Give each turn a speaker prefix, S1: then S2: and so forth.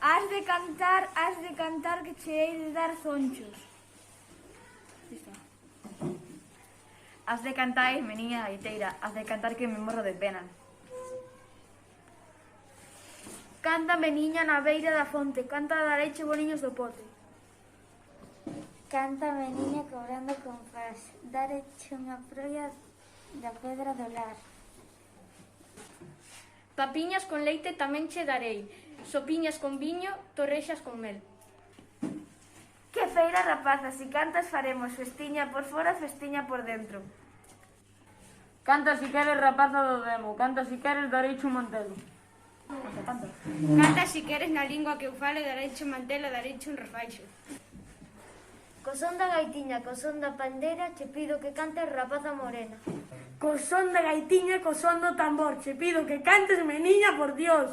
S1: Has de cantar que che hei de dar zonchos.
S2: Has de cantar, meniña gaiteira, has de cantar que me morro de pena.
S1: Canta meniña na beira da fonte, canta da leche boniños do pote.
S3: Canta meniña cobrando compás, dareche unha proia da pedra do lar.
S4: Papiñas con leite tamén che darei, sopiñas con viño, torrexas con mel.
S1: Que feira, rapaza, si cantas faremos festiña por fora, festiña por dentro.
S2: Canta si queres, rapaza do demo, canta si queres, dareiche un mantelo.
S4: Canta si queres na lingua que eu falo, dareiche un mantelo, dareiche un refaixo.
S3: Co son da gaitiña, co son da pandeira, che pido que cantes rapaza morena.
S5: Co son da gaitiña, co son do tambor, che pido que cantes, meniña, por Dios.